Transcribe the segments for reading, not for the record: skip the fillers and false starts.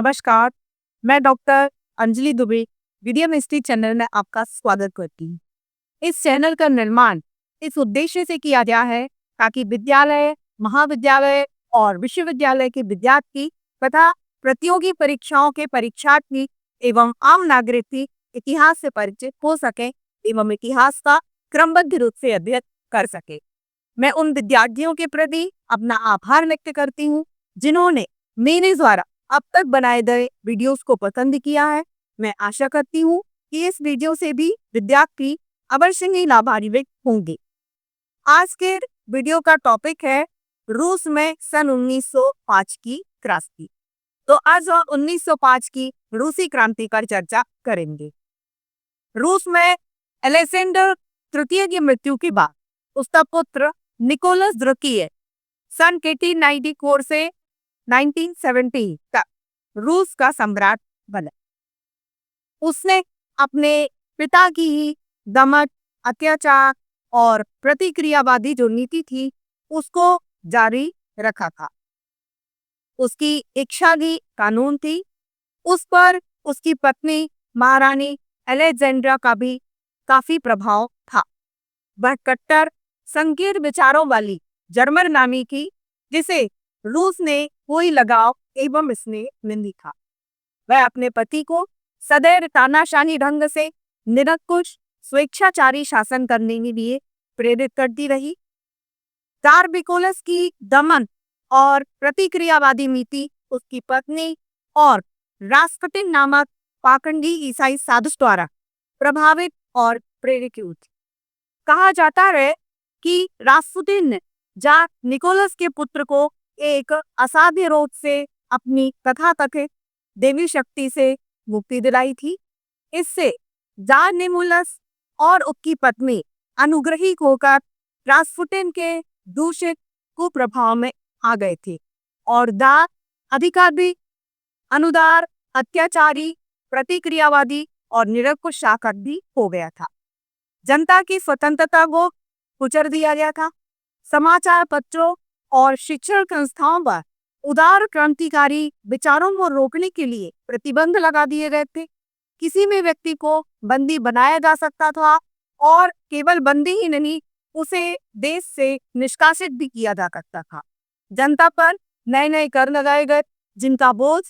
नमस्कार, मैं doctor Anjali Dubey medium history channel में आपका स्वागत करती हूँ। इस चैनल का निर्माण इस उद्देश्य से किया गया है ताकि विद्यालय, महाविद्यालय और विश्वविद्यालय के विद्यार्थी तथा प्रतियोगी परीक्षाओं के परीक्षार्थी एवं आम नागरिक भी इतिहास से परिचित हो सके एवं इतिहास का क्रमबद्ध रूप से अध्ययन कर सके। मैं उन विद्यार्थियों के प्रति अपना आभार व्यक्त करती हूँ जिन्होंने मेरे द्वारा अब तक बनाए गए वीडियोस को पसंद किया है। मैं आशा करती हूँ कि इस वीडियो से भी विद्यार्थी अवश्य ही लाभान्वित होंगे। आज के वीडियो का टॉपिक है रूस में सन 1905 की क्रांति। तो आज हम 1905 की रूसी क्रांति पर चर्चा करेंगे। रूस में अलेक्जेंडर तृतीय की मृत्यु के बाद उसका पुत्र निकोलस द्वितीय सन 1894 से 1970 तक रूस का सम्राट बना। उसने अपने पिता की ही दमन, अत्याचार और प्रतिक्रियावादी जो नीति थी उसको जारी रखा था। उसकी इच्छा की कानून थी। उस पर उसकी पत्नी महारानी अलेक्जेंड्रा का भी काफी प्रभाव था। वह कट्टर संकीर्ण विचारों वाली जर्मन नामी की जिसे रूस ने कोई लगाव एवं स्नेह नहीं दिखा। वह अपने पति को सदैव तानाशाही ढंग से निरंकुश स्वेच्छाचारी शासन करने के लिए प्रेरित करती रही। जार निकोलस की दमन और प्रतिक्रियावादी नीति उसकी पत्नी और रास्पुटिन नामक पाखंडी ईसाई साधु द्वारा प्रभावित और प्रेरित हुई थी। कहा जाता है कि रास्पुटिन ने जार निकोलस के पुत्र को एक असाध्य रोग से अपनी तथाकथित देवी शक्ति से मुक्ति दिलाई थी। इससे जार निकोलस और उसकी पत्नी अनुग्रही होकर रास्पुटिन के दूषित कुप्रभाव में आ गए थे और दार अधिकारी, अनुदार, अत्याचारी, प्रतिक्रियावादी और निरंकुश शासक भी हो गया था। जनता की स्वतंत्रता को कुचल दिया गया था। समाचार पत्रों और शिक्षण संस्थाओं पर उदार क्रांतिकारी विचारों को रोकने के लिए प्रतिबंध लगा दिए गए थे। किसी भी व्यक्ति को बंदी बनाया जा सकता था और केवल बंदी ही नहीं, उसे देश से निष्कासित भी किया जा सकता था। जनता पर नए नए कर लगाए गए जिनका बोझ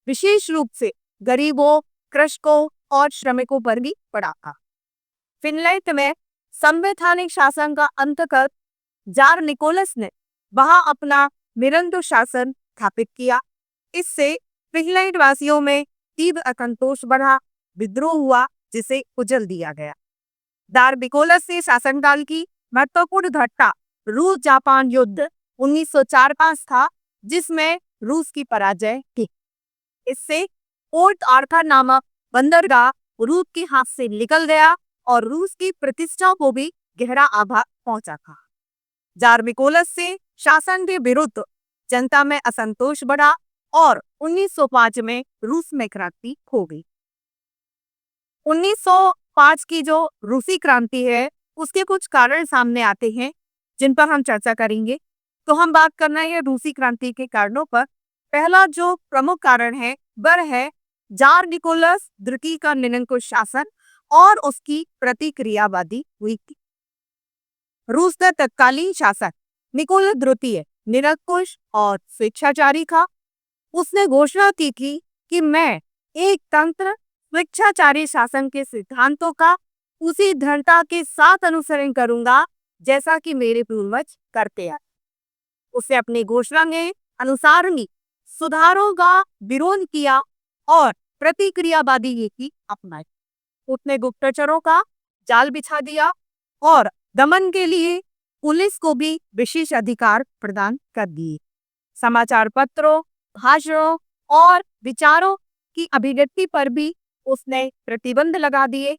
विशेष रूप से गरीबों, कृषकों और श्रमिकों पर भी पड़ा था। फिनलैंड में संवैधानिक शासन का अंत कर जार निकोलस ने वहां अपना निरंकुश शासन स्थापित किया। इससे फिनलैंड वासियों में तीव्र असंतोष बढ़ा, विद्रोह हुआ जिसे कुचल दिया गया। जार निकोलस से शासनकाल की महत्वपूर्ण घटना रूस जापान युद्ध 1904-5 था जिसमें रूस की पराजय थी। इससे पोर्ट आर्थर नामक बंदरगाह रूस के हाथ से निकल गया और रूस की प्रतिष्ठा को भी गहरा आघात पहुंचा था। जार निकोलस से शासन के विरुद्ध जनता में असंतोष बढ़ा और 1905 में रूस में क्रांति हो गई। 1905 की जो रूसी क्रांति है उसके कुछ कारण सामने आते हैं जिन पर हम चर्चा करेंगे। तो हम बात करना है रूसी क्रांति के कारणों पर। पहला जो प्रमुख कारण है वह है जार निकोलस द्वितीय का निरंकुश शासन और उसकी प्रतिक्रियावादी नीति। रूस का तत्कालीन शासक निकोलस द्वितीय निरंकुश और स्वेच्छाचारी था। उसने घोषणा की थी कि मैं एक तंत्र स्वेच्छाचारी शासन के सिद्धांतों का उसी दृढ़ता के साथ अनुसरण करूंगा जैसा कि मेरे पूर्वज करते आए। उसे अपनी घोषणा के अनुसार ही सुधारों का विरोध किया और प्रतिक्रियावादी नीति अपनाई। उसने गुप्तचरों का जाल बिछा दिया और दमन के लिए पुलिस को भी विशेष अधिकार प्रदान कर दिए। समाचार पत्रों, भाषणों और विचारों की अभिव्यक्ति पर भी उसने प्रतिबंध लगा दिए।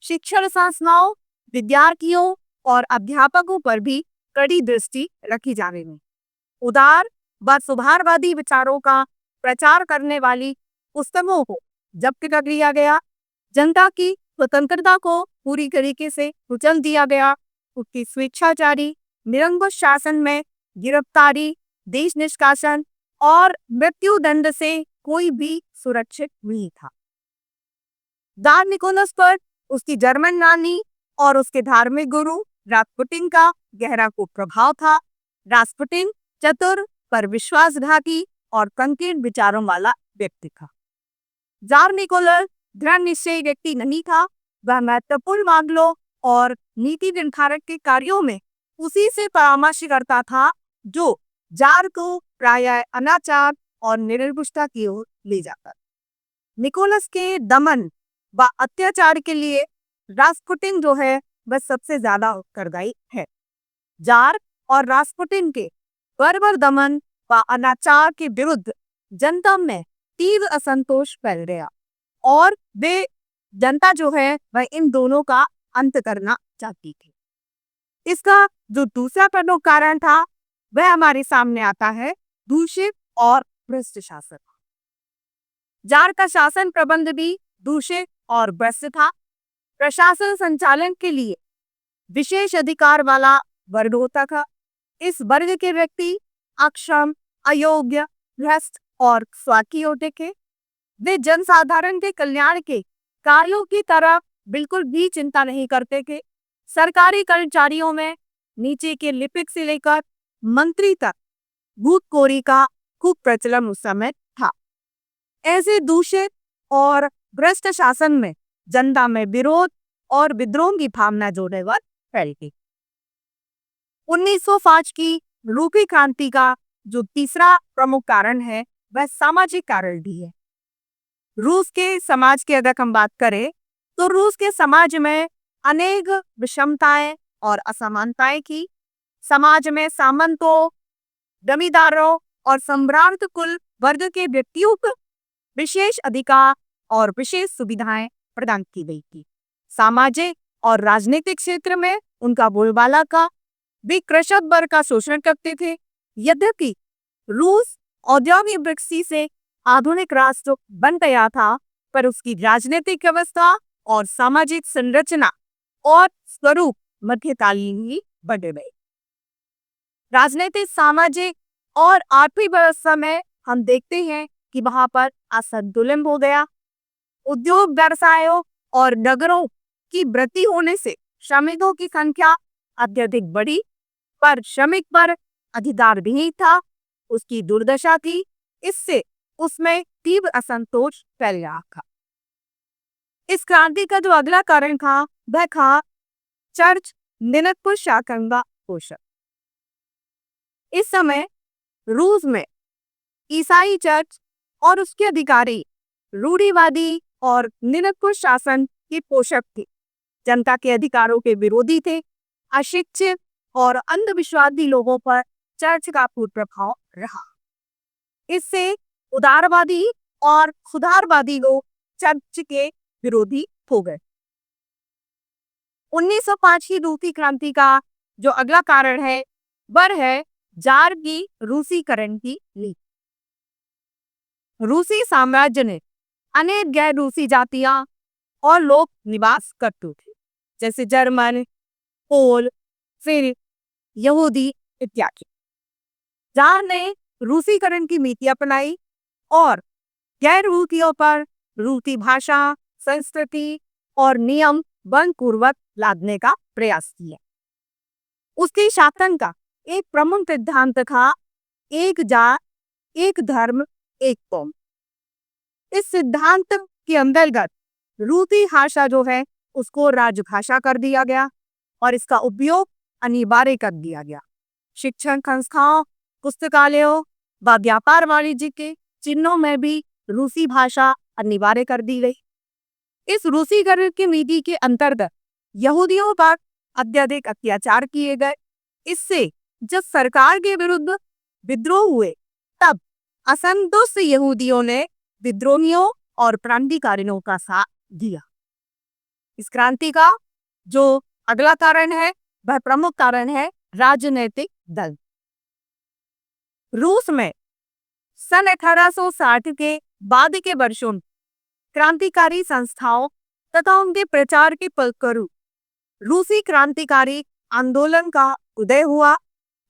शिक्षण संस्थाओं, विद्यार्थियों और अध्यापकों पर भी कड़ी दृष्टि रखी जाने लगी। उदार व सुधारवादी विचारों का प्रचार करने वाली पुस्तकों को जब्त कर लिया गया। जनता की स्वतंत्रता को पूरी तरीके से कुचल दिया गया। उसकी स्वेच्छाचारी निरंकुश शासन में गिरफ्तारी, देश निष्कासन और मृत्यु दंड से कोई भी सुरक्षित नहीं था। दार निकोलस पर उसकी जर्मन नानी और उसके धार्मिक गुरु रास्पुटिन का गहरा कुप्रभाव था। रास्पुटिन चतुर पर विश्वासघाती और संकीर्ण विचारों वाला व्यक्ति था। जार निकोलस दृढ़ निश्चयी व्यक्ति नहीं था। वह महत्वपूर्ण मामलों और नीति निर्धारक के कार्यों में उसी से परामर्श करता था जो जार को प्रायः अनाचार और निरंकुशता की ओर ले जाता। निकोलस के दमन व अत्याचार के लिए रास्पुटिन जो है वह सबसे ज्यादा उत्तरदायी है। जार और रास्पुटिन के बर्बर दमन व अनाचार के विरुद्ध जनता में तीव्र असंतोष फैल गया और वे जनता जो है वह इन दोनों का अंत करना चाहती थी। इसका जो दूसरा प्रमुख कारण था वह हमारे सामने आता है दूषित और भ्रष्ट शासन। जार का शासन प्रबंध भी दूषित और भ्रष्ट था। प्रशासन संचालन के लिए विशेष अधिकार वाला वर्ग होता था। इस वर्ग के व्यक्ति अक्षम, अयोग्य, भ्रष्ट और स्वार्थी होते थे। वे जनसाधारण के कल्याण के कार्यों की तरफ बिल्कुल भी चिंता नहीं करते थे। सरकारी कर्मचारियों में नीचे के लिपिक से लेकर मंत्री तक घूसखोरी का खूब प्रचलन उस समय था। ऐसे दूषित और भ्रष्ट शासन में जनता में विरोध और विद्रोह की भावना जोड़े वह फैल गई। 1905 की रूसी क्रांति का जो तीसरा प्रमुख कारण है वह सामाजिक कारण भी है। रूस के समाज की अगर हम बात करें तो रूस के समाज में अनेक विषमताएं और असमानताएं थी। समाज में सामंतों, जमींदारों और सम्राट कुल वर्ग के व्यक्तियों को विशेष अधिकार और विशेष सुविधाएं प्रदान की गई थी। सामाजिक और राजनीतिक क्षेत्र में उनका बोलबाला का वे कृषक वर्ग का शोषण करते थे। यद्यपि रूस औद्योगिक विकसित से आधुनिक राष्ट्र बन गया था, पर उसकी राजनीतिक व्यवस्था और सामाजिक संरचना और स्वरूप मध्यकालीन ही बने गए। राजनीतिक, सामाजिक और आर्थिक व्यवस्था में हम देखते हैं कि वहां पर असंतुलन हो गया। उद्योग, व्यवसायों और नगरों की वृद्धि होने से श्रमिकों की संख्या अत्यधिक बढ़ी, पर श्रमिक पर अधिकार भी नहीं था। उसकी दुर्दशा थी। इससे उसमें तीव्र असंतोष फैल गया था। इस क्रांति का जो अगला कारण था वह था चर्च निरंकुश शासन का पोषण। इस समय रूस में ईसाई चर्च और उसके अधिकारी रूढ़िवादी और निरंकुश शासन के पोषक थे। जनता के अधिकारों के विरोधी थे। अशिक्षित और अंधविश्वासी लोगों पर चर्च का कुप्रभाव रहा। इससे उदारवादी और सुधारवादी लोग चर्च के विरोधी हो गए। 1905 की रूसी क्रांति का जो अगला कारण है वह है जार की रूसीकरण की नीति। रूसी साम्राज्य ने अनेक गैर रूसी जातियां और लोग निवास करते थे, जैसे जर्मन, पोल, फिर यहूदी इत्यादि। जार ने रूसीकरण की नीति अपनाई और गैर रूसियों पर रूसी भाषा, संस्कृति और नियम बलपूर्वक लादने का प्रयास किया। उसके शासन का एक प्रमुख सिद्धांत था एक जात, एक धर्म, एक कौम। इस सिद्धांत के अंतर्गत रूसी भाषा जो है उसको राजभाषा कर दिया गया और इसका उपयोग अनिवार्य कर दिया गया। शिक्षण संस्थाओं, पुस्तकालयों व व्यापार वाणिज्य के चिन्हों में भी रूसी भाषा अनिवार्य कर दी गई। इस रूसीकरण की नीति के अंतर्गत यहूदियों पर अत्यधिक अत्याचार किए गए। इससे जब सरकार के विरुद्ध विद्रोह हुए तब असंतुष्ट यहूदियों ने विद्रोहियों और क्रांतिकारियों का साथ दिया। इस क्रांति का जो अगला कारण है वह प्रमुख कारण है राजनीतिक दल। रूस में सन 1860 के बाद के वर्षों में क्रांतिकारी संस्थाओं तथा उनके प्रचार के फलस्वरूप रूसी क्रांतिकारी आंदोलन का उदय हुआ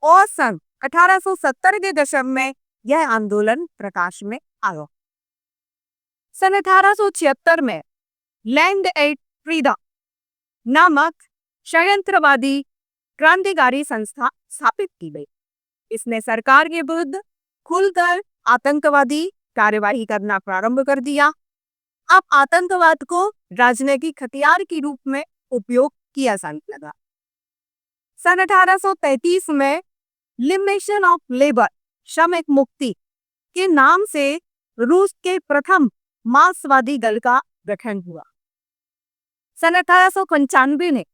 और सन 1870 के दशक में यह आंदोलन प्रकाश में आया। सन 1876 में लैंड एट फ्रीडम नामक षड्यंत्रवादी क्रांतिकारी संस्था स्थापित की गई। इसने सरकार के विरुद्ध खुलकर आतंकवादी कार्यवाही करना प्रारंभ कर दिया। अब आतंकवाद को राजनीतिक हथियार के रूप में उपयोग किया जाने लगा। सन 1833 में लिबरेशन ऑफ लेबर श्रमिक मुक्ति के नाम से रूस के प्रथम मार्क्सवादी दल का गठन हुआ। सन 1895 ने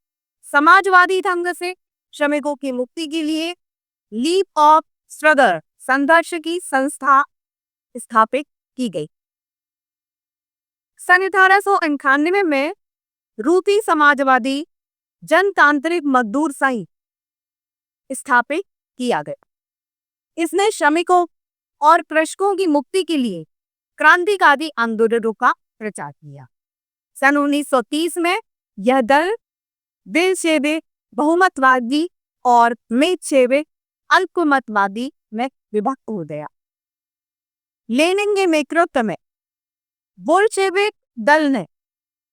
समाजवादी ढंग से श्रमिकों की मुक्ति के लिए लीग ऑफ स्ट्रगल संघर्ष की संस्था स्थापित की गई। सन 1898 में रूसी समाजवादी जनतांत्रिक मजदूर संघ स्थापित किया गया। इसने श्रमिकों और कृषकों की मुक्ति के लिए क्रांतिकारी आंदोलनों का प्रचार किया। सन 1930 में यह दल बेलशेविक बहुमतवादी और मेलशेविक अल्पमतवादी में विभक्त हो गया। लेनिन के नेतृत्व में बोल्शेविक दल ने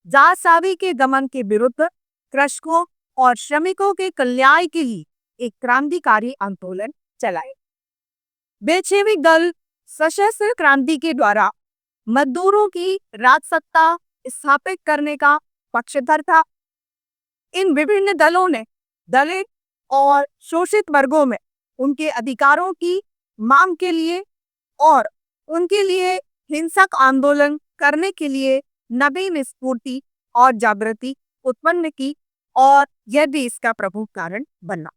जारशाही के दमन के विरुद्ध कृषकों और श्रमिकों के कल्याण के लिए एक क्रांतिकारी आंदोलन चलाए। बेलशेविक दल सशस्त्र क्रांति के द्वारा मजदूरों की राजसत्ता स्थापित करने का पक्षधर था। इन विभिन्न दलों ने दलित और शोषित वर्गों में उनके अधिकारों की मांग के लिए और उनके लिए हिंसक आंदोलन करने के लिए नवीन स्फूर्ति और जागृति उत्पन्न की और यह भी इसका प्रमुख कारण बना।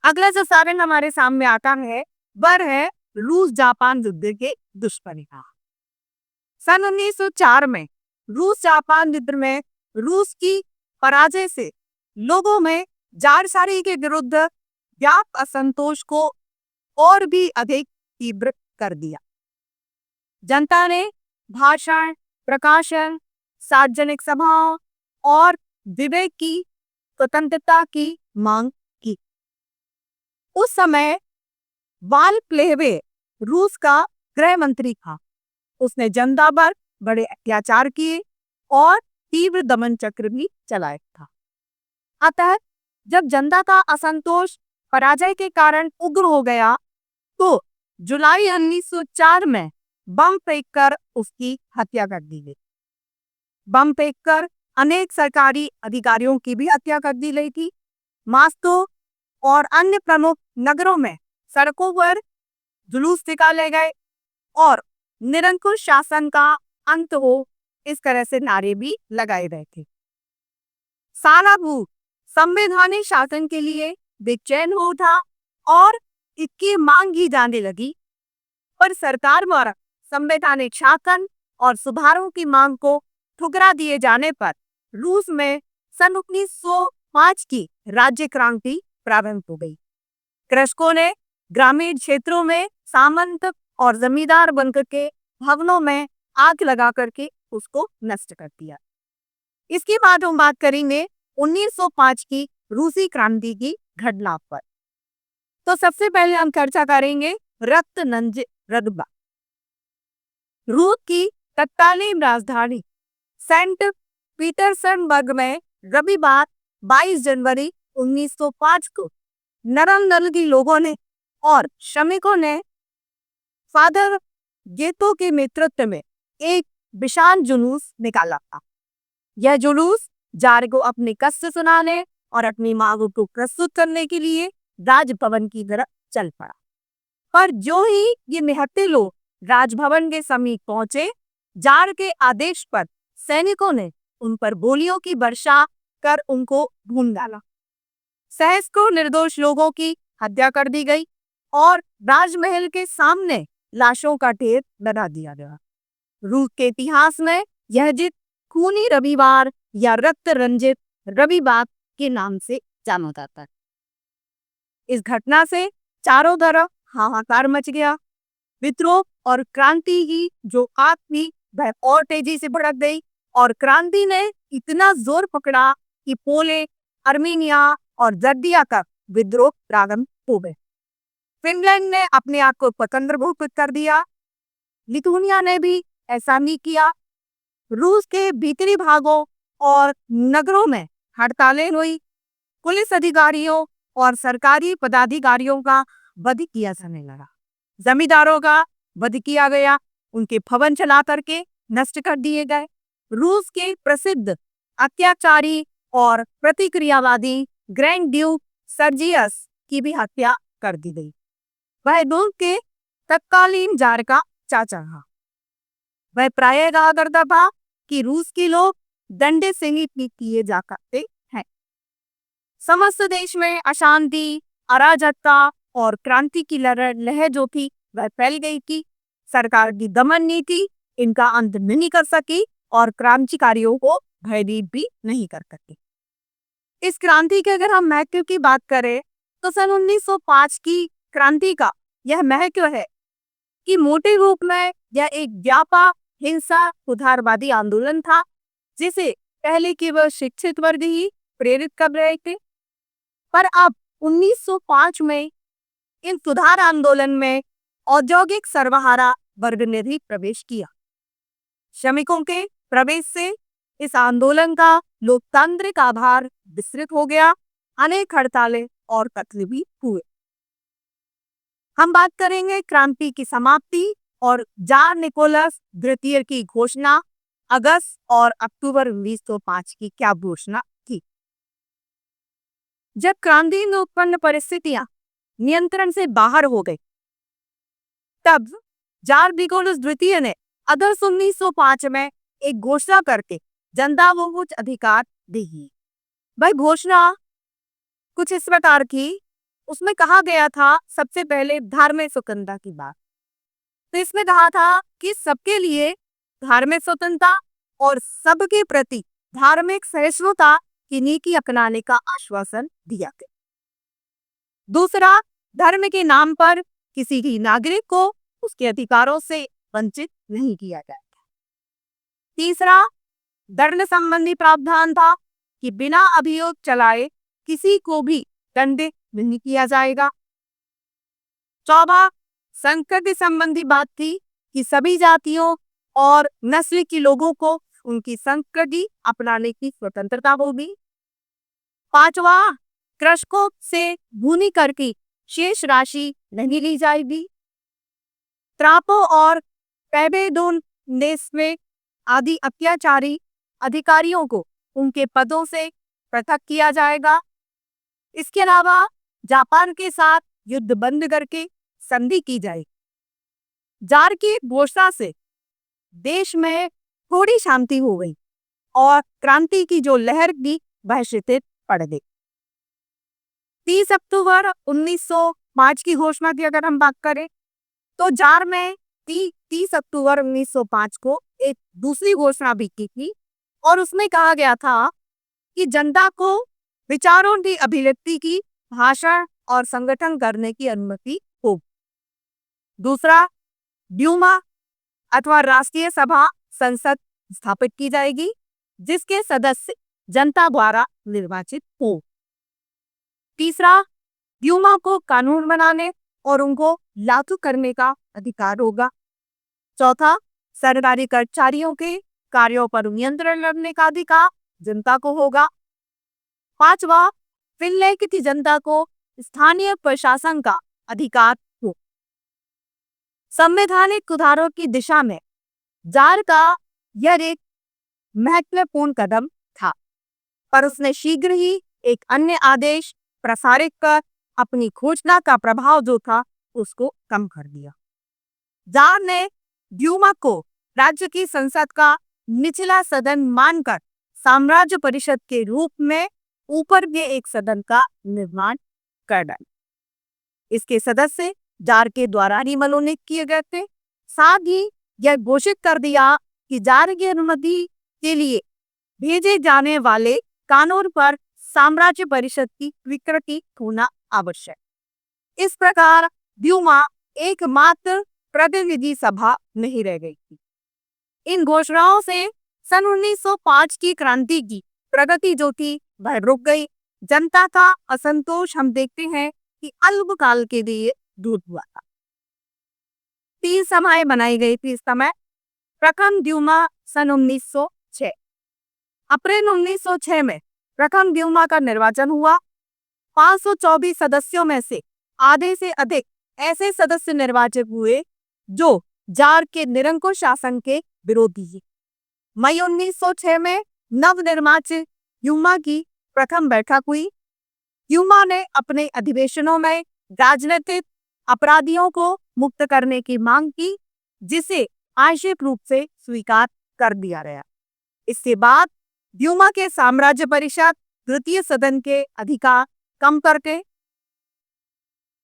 अगला जो सारण हमारे सामने आता है वह है रूस जापान युद्ध के दुष्परिणाम। सन 1904 में रूस जापान युद्ध में रूस की पराजय से लोगों में जारशाही के विरुद्ध व्यापक असंतोष को और भी अधिक तीव्र कर दिया। जनता ने भाषण, प्रकाशन, सार्वजनिक सभाओं और विवेक की स्वतंत्रता की मांग की। उस समय वाल प्लेवे रूस का गृह मंत्री था। उसने जनता पर बड़े अत्याचार किए और तीव्र दमन चक्र भी चलाया था। अतः जब जनता का असंतोष पराजय के कारण उग्र हो गया तो जुलाई 1904 में बम फेंककर उसकी हत्या कर दी गई। बम फेंककर अनेक सरकारी अधिकारियों की भी हत्या कर दी गई थी। मॉस्को और अन्य प्रमुख नगरों में सड़कों पर जुलूस निकाले गए और निरंकुश शासन का अंत हो इस तरह से नारे भी लगाए गए थे। सारा भू संवैधानिक शासन के लिए बेचैन हो उठा और इसकी मांग की जाने लगी, पर सरकार द्वारा संवैधानिक शासन और सुधारों की मांग को ठुकरा दिए जाने पर रूस में सन 1905 की राज्य क्रांति प्रारंभ हो गई। कृषकों ने ग्रामीण क्षेत्रों में सामंत और जमींदार बनकर के भवनों में आग लगा करके उसको नष्ट कर दिया। इसके बाद हम बात करेंगे 1905 की रूसी क्रांति की घटना पर। तो सबसे पहले हम चर्चा करेंगे रक्त रद्बा। रूस की तत्कालीन राजधानी सेंट पीटर्सबर्ग में रविवार 22 जनवरी 1905 को नरम दल के लोगों ने और श्रमिकों ने फादर गेतो के नेतृत्व में एक विशाल जुलूस निकाला था। यह जुलूस जार को अपने कष्ट सुनाने और अपनी मांगों को प्रस्तुत करने के लिए राजभवन की तरफ चल पड़ा। पर जो ही ये निहत्थे लोग राजभवन के समीप पहुंचे, जार के आदेश पर सैनिकों ने उन पर गोलियों की वर्षा कर उनको भून डाला। सहस्त्रों निर्दोष लोगों की हत्या कर दी गई और राजमहल के सामने लाशों का ढेर लगा दिया गया। रूस के इतिहास में यह जीत खूनी रविवार या रक्त रंजित रविवार के नाम से जाना जाता है। इस घटना से चारों तरफ हाहाकार मच गया। विद्रोह और क्रांति की जो आग थी वह और तेजी से भड़क गई और क्रांति ने इतना जोर पकड़ा कि पोलैंड, आर्मेनिया और जर्जिया का विद्रोह प्रारंभ हो गए। फिनलैंड ने अपने आप को स्वतंत्र घोषित कर दिया। लिथुआनिया ने भी ऐसा नहीं किया। रूस के भीतरी भागों और नगरों में हड़तालें हुई, पुलिस अधिकारियों और सरकारी पदाधिकारियों का वध किया जाने लगा, जमींदारों का वध किया गया, उनके भवन चला करके नष्ट कर दिए गए। रूस के प्रसिद्ध अत्याचारी और प्रतिक्रियावादी ग्रैंड ड्यूक सर्जियस की भी हत्या कर दी गई। वह रूस के तत्कालीन जार का चाचा था। वह प्रायः कहा करता था कि रूस के लोग दंडे से ही ठीक किए जा सकते हैं। समस्त देश में अशांति, अराजकता और क्रांति की लहर जो थी वह फैल गई थी। सरकार की दमन नीति इनका अंत नहीं कर सकी और क्रांतिकारियों को भयभीत भी नहीं कर सकी। इस क्रांति के अगर हम महत्व की बात करें तो सन 1905 की क्रांति का यह महत्व है कि मोटे रूप में यह एक व्यापक हिंसा सुधारवादी आंदोलन था, जिसे पहले केवल शिक्षित वर्ग ही प्रेरित कर रहे थे। पर अब 1905 में इन सुधार आंदोलन में औद्योगिक सर्वहारा वर्ग ने भी प्रवेश किया। श्रमिकों के प्रवेश से इस आंदोलन का लोकतांत्रिक आधार विस्तृत हो गया। अनेक हड़तालें और कत्ल भी हुए। हम बात करेंगे क्रांति की समाप्ति और जार निकोलस द्वितीय की घोषणा। अगस्त और अक्टूबर 1905 की क्या घोषणा थी? जब क्रांति में उत्पन्न परिस्थितियां नियंत्रण से बाहर हो गई, तब जार निकोलस द्वितीय ने अगस्त 1905 में एक घोषणा करके जनता को कुछ अधिकार दिए। वह घोषणा कुछ इस प्रकार की, उसमें कहा गया था सबसे पहले धार्मिक स्वतंत्रता की बात। तो इसमें कहा था कि सबके लिए धार्मिक स्वतंत्रता और सबके प्रति धार्मिक सहिष्णुता की नीति अपनाने का आश्वासन दिया गया। दूसरा, धर्म के नाम पर किसी भी नागरिक को उसके अधिकारों से वंचित नहीं किया जाएगा। तीसरा, दंड संबंधी प्रावधान था कि बिना अभियोग चलाए किसी को भी दंडित नहीं किया जाएगा। चौथा, संस्कृति संबंधी बात थी कि सभी जातियों और नस्ल के लोगों को उनकी संस्कृति अपनाने की स्वतंत्रता होगी। पांचवा, कृषकों से भूमि कर की शेष राशि नहीं ली जाएगी। त्रापो और पैबेडोन देश में आदि अत्याचारी अधिकारियों को उनके पदों से पृथक किया जाएगा। इसके अलावा जापान के साथ युद्ध बंद करके संधि की जाएगी। जार की घोषणा से देश में थोड़ी शांति हो गई और क्रांति की जो लहर थी वह शिथिल पड़ गई। 30 अक्टूबर 1905 की घोषणा की अगर हम बात करें तो जार में 30 अक्टूबर 1905 को एक दूसरी घोषणा भी की थी और उसमें कहा गया था कि जनता को विचारों की अभिव्यक्ति की, भाषण और संगठन करने की अनुमति हो। दूसरा, ड्यूमा अथवा राष्ट्रीय सभा संसद स्थापित की जाएगी जिसके सदस्य जनता द्वारा निर्वाचित हो। तीसरा, ड्यूमा को कानून बनाने और उनको लागू करने का अधिकार होगा। चौथा, सरकारी कर्मचारियों के कार्यों पर नियंत्रण रखने का अधिकार जनता को होगा। पांचवा, फिनलैंड की जनता को स्थानीय प्रशासन का अधिकार हो। संवैधानिक सुधारों की दिशा में जार का यह एक महत्वपूर्ण कदम था, पर उसने शीघ्र ही एक अन्य आदेश प्रसारित कर अपनी घोषणा का प्रभाव जो था उसको कम कर दिया। जार ने ड्यूमा को राज्य की संसद का निचला सदन मानकर साम्राज्य परिषद के रूप में ऊपर के एक सदन का निर्माण कर डाला। इसके सदस्य जार के द्वारा ही मनोनीत किए गए थे। साथ ही यह घोषित कर दिया कि जार की अनुमति के लिए भेजे जाने वाले कानून पर साम्राज्य परिषद की स्वीकृति होना आवश्यक। इस प्रकार ड्यूमा एकमात्र प्रतिनिधि सभा नहीं रह गई थी। इन घोषणाओं से सन 1905 की क्रांति की प्रगति जो थी वह रुक गई। जनता का असंतोष हम देखते हैं कि अल्पकाल के लिए दूर हुआ था। 3 सभाएं बनाई गई थी इस समय। प्रथम द्यूमा सन 1906। अप्रैल 1906 में प्रथम द्यूमा का निर्वाचन हुआ। 524 सदस्यों में से आधे से अधिक ऐसे सदस्य निर्वाचित हुए जो जार के निरंकुश शासन के विरोधी हैं। मई 1906 में नवनिर्वाचित ड्यूमा की प्रथम बैठक हुई। ड्यूमा ने अपने अधिवेशनों में राजनीतिक अपराधियों को मुक्त करने की मांग की, जिसे आंशिक रूप से स्वीकार कर दिया गया। इसके बाद ड्यूमा के साम्राज्य परिषद द्वितीय सदन के अधिकार कम करके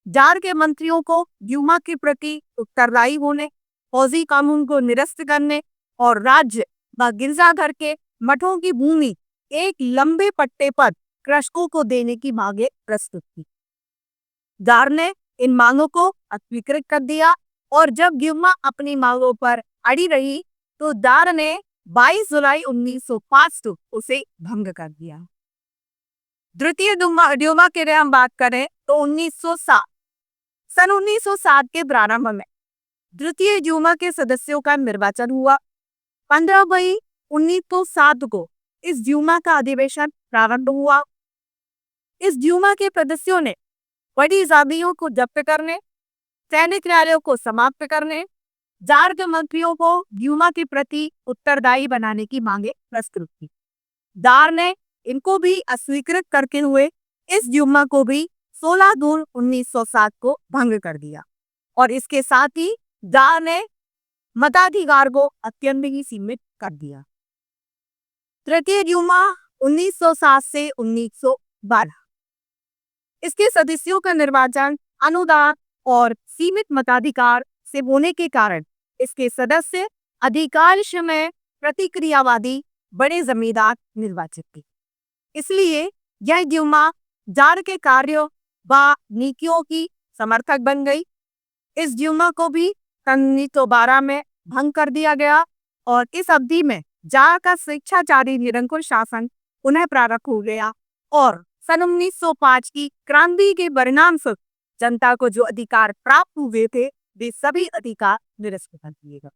जार के मंत्रियों को ड्यूमा के प्रति उत्तरदायी होने, फौजी कानून को निरस्त करने और राज्य व गिरजाघर के मठों की भूमि एक लंबे पट्टे पर कृषकों को देने की मांगे प्रस्तुत की। जार ने इन मांगों को अस्वीकृत कर दिया और जब ड्यूमा अपनी मांगों पर अड़ी रही तो जार ने 22 जुलाई 1905 को उसे भंग कर दिया। द्वितीय ड्यूमा के लिए हम बात करें तो 1907 सन 1907 के प्रारंभ में द्वितीय ड्यूमा के सदस्यों का निर्वाचन हुआ। 15 मई 1907 को इस ड्यूमा का अधिवेशन प्रारंभ हुआ। इस ड्यूमा के सदस्यों ने बड़ी आजादियों को जब्त करने, सैनिक न्यायालयों को समाप्त करने, जार के मंत्रियों को ड्यूमा के प्रति उत्तरदायी बनाने की मांगे प्रस्तुत की। जार ने इनको भी अस्वीकृत करते हुए इस ड्यूमा को भी 16 जून 1907 को भंग कर दिया और इसके साथ ही जार ने मताधिकार को अत्यंत ही सीमित कर दिया। तृतीय ड्यूमा 1907 से 1912। इसके सदस्यों का निर्वाचन अनुदान और सीमित मताधिकार से होने के कारण इसके सदस्य अधिकांश में प्रतिक्रियावादी बड़े जमींदार निर्वाचित थे। इसलिए यह ड्यूमा जार के कार्यों व नीतियों की समर्थक बन गई। इस ड्यूमा को भी सन 1912 में भंग कर दिया गया और इस अवधि में जार का स्वेच्छाचारी निरंकुश शासन पुनः प्रारंभ हो गया और सन 1905 की क्रांति के परिणाम स्वरूप जनता को जो अधिकार प्राप्त हुए थे वे सभी अधिकार निरस्त कर दिए गए।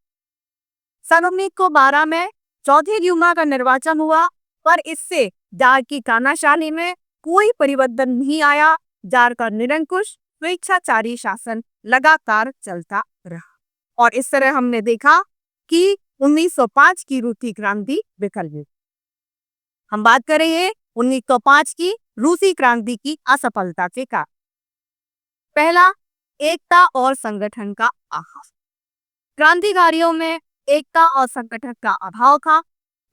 सन 1912 में चौथे ड्यूमा का निर्वाचन हुआ पर इससे जार की तानाशाही में कोई परिवर्तन नहीं आया। जार का निरंकुश स्वेच्छाचारी शासन लगातार चलता रहा और इस तरह हमने देखा कि 1905 की रूसी क्रांति विफल हुई। हम बात करेंगे 1905 की रूसी क्रांति की असफलता के कारण। पहला, एकता और संगठन का अभाव। क्रांतिकारियों में एकता और संगठन का अभाव था।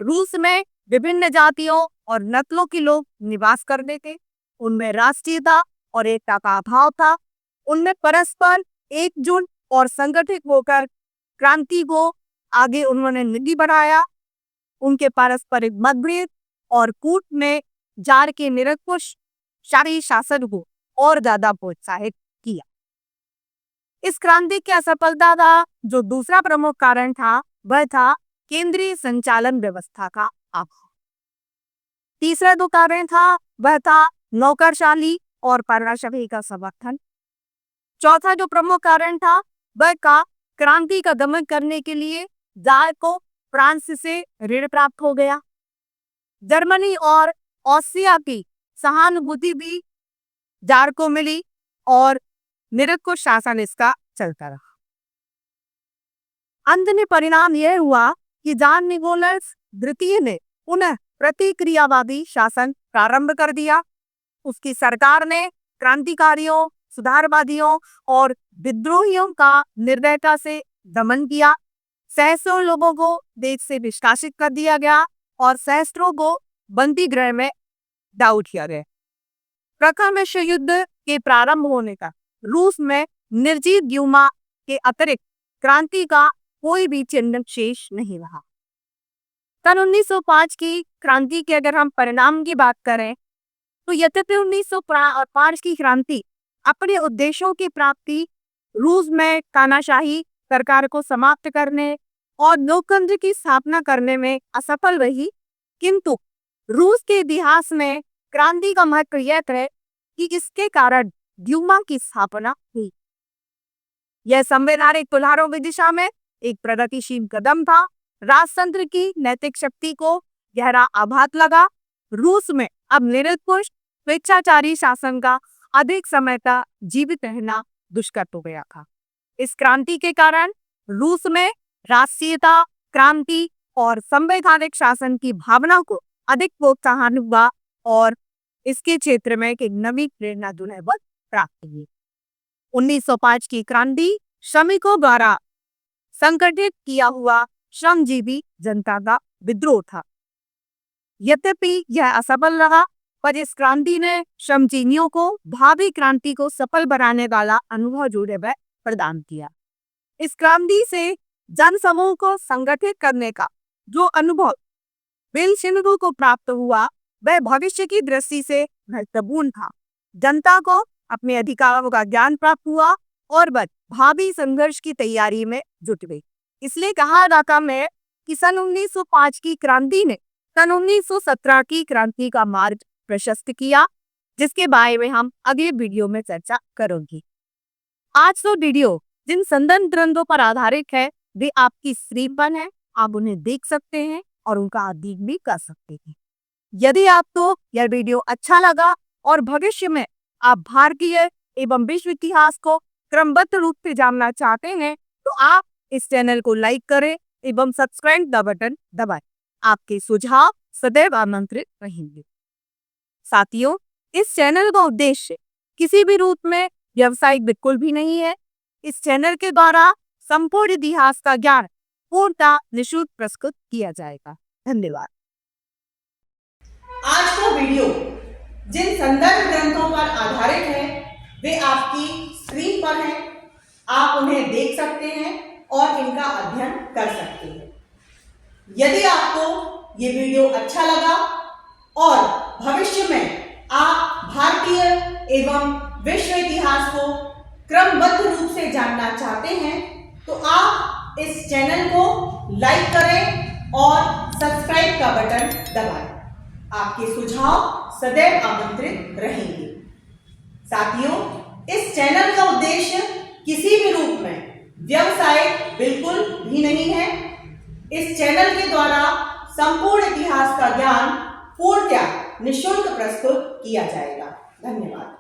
रूस में विभिन्न जातियों और नस्लों के लोग निवास करते थे। उनमें राष्ट्रीयता और एकता का अभाव था। उनमें परस्पर एकजुट और संगठित होकर क्रांति को आगे उन्होंने नहीं बढ़ाया। उनके पारस्परिक मतभेद और कूट ने जार के निरंकुश शाही शासन को और ज्यादा प्रोत्साहित किया। इस क्रांति की असफलता का जो दूसरा प्रमुख कारण था वह था केंद्रीय संचालन व्यवस्था का अभाव। तीसरा जो कारण था वह था नौकरशाही और पराशाही का समर्थन। चौथा जो प्रमुख कारण था वह का क्रांति का दमन करने के लिए जार को फ्रांस से ऋण प्राप्त हो गया। जर्मनी और ऑस्ट्रिया की सहानुभूति भी जार को मिली और निरंकुश शासन इसका चलता रहा। अंत में परिणाम यह हुआ कि जार निकोलस द्वितीय ने पुनः प्रतिक्रियावादी शासन प्रारंभ कर दिया। उसकी सरकार ने क्रांतिकारियों, सुधारवादियों और विद्रोहियों का निर्दयता से दमन किया। सहस्त्रों लोगों को देश से निष्कासित कर दिया गया और सहस्त्रों को बंदी गृह में डाल दिया गया। प्रथम विश्व युद्ध के प्रारंभ होने का रूस में निर्जीव ड्यूमा के अतिरिक्त क्रांति का कोई भी चिन्ह शेष नहीं रहा। सन 1905 की क्रांति के अगर हम परिणाम की बात करें तो यद्यपि 1905 की क्रांति अपने उद्देश्यों की प्राप्ति, रूस में तानाशाही सरकार को समाप्त करने और लोकतंत्र की स्थापना करने में असफल रही, किंतु रूस के इतिहास में क्रांति का महत्व यह है कि इसके कारण ड्यूमा की स्थापना हुई। यह संवैधानिक सुधारों की दिशा में एक प्रगतिशील कदम था राजतंत्र की नैतिक शक्ति को गहरा आघात लगा। रूस में अब निरंकुश स्वेच्छाचारी शासन का अधिक समय तक जीवित रहना दुष्कर हो गया था। इस क्रांति के कारण रूस में राष्ट्रीयता, क्रांति और संवैधानिक शासन की भावना को अधिक प्रोत्साहन हुआ और इसके क्षेत्र में एक नवी प्रेरणा जो है वह प्राप्त हुई। 1905 की क्रांति श्रमिकों द्वारा संगठित किया हुआ श्रमजीवी जनता का विद्रोह था। यद्यपि यह असफल रहा, पर इस क्रांति ने श्रमजीवियों को भावी क्रांति को सफल बनाने वाला अनुभव जो है वह प्रदान किया। इस क्रांति से जनसमूह को संगठित करने का जो अनुभव बेलशिन्स्की को प्राप्त हुआ वह भविष्य की दृष्टि से महत्वपूर्ण था। जनता को अपने अधिकारों का ज्ञान प्राप्त हुआ और वह भावी संघर्ष की तैयारी में जुट गई। इसलिए कहा जाता है कि सन 1905 की क्रांति ने सन 1917 की क्रांति का मार्ग प्रशस्त किया, जिसके बारे में हम अगले वीडियो में चर्चा करेंगे। आज तो वीडियो जिन संदर्भ ग्रंथों पर आधारित है वे आपकी स्क्रीन पर है, आप उन्हें देख सकते हैं और उनका अध्ययन भी कर सकते हैं। यदि आपको यह वीडियो अच्छा लगा और भविष्य में आप भारतीय एवं विश्व इतिहास को क्रमबद्ध रूप से जानना चाहते हैं तो आप इस चैनल को लाइक करें एवं सब्सक्राइब द बटन दबाएं। आपके सुझाव सदैव आमंत्रित रहेंगे। साथियों, इस चैनल का उद्देश्य किसी भी रूप में व्यवसायिक बिल्कुल भी नहीं है। इस चैनल के द्वारा संपूर्ण इतिहास का ज्ञान पूर्णतः निःशुल्क प्रस्तुत किया जाएगा। धन्यवाद। आज का वीडियो जिन संदर्भ ग्रंथों पर आधारित है वे आपकी स्क्रीन पर हैं, आप उन्हें देख सकते हैं और इनका अध्ययन कर सकते हैं। यदि आपको ये वीडियो अच्छा लगा और भविष्य में आप भारतीय एवं विश्व इतिहास को क्रमबद्ध रूप से जानना चाहते हैं तो आप इस चैनल को लाइक करें और सब्सक्राइब का बटन दबाएं। आपके सुझाव सदैव आमंत्रित रहेंगे। साथियों, इस चैनल का उद्देश्य किसी भी रूप में व्यवसाय बिल्कुल भी नहीं है। इस चैनल के द्वारा संपूर्ण इतिहास का ज्ञान पूर्णतः निःशुल्क प्रस्तुत किया जाएगा। धन्यवाद।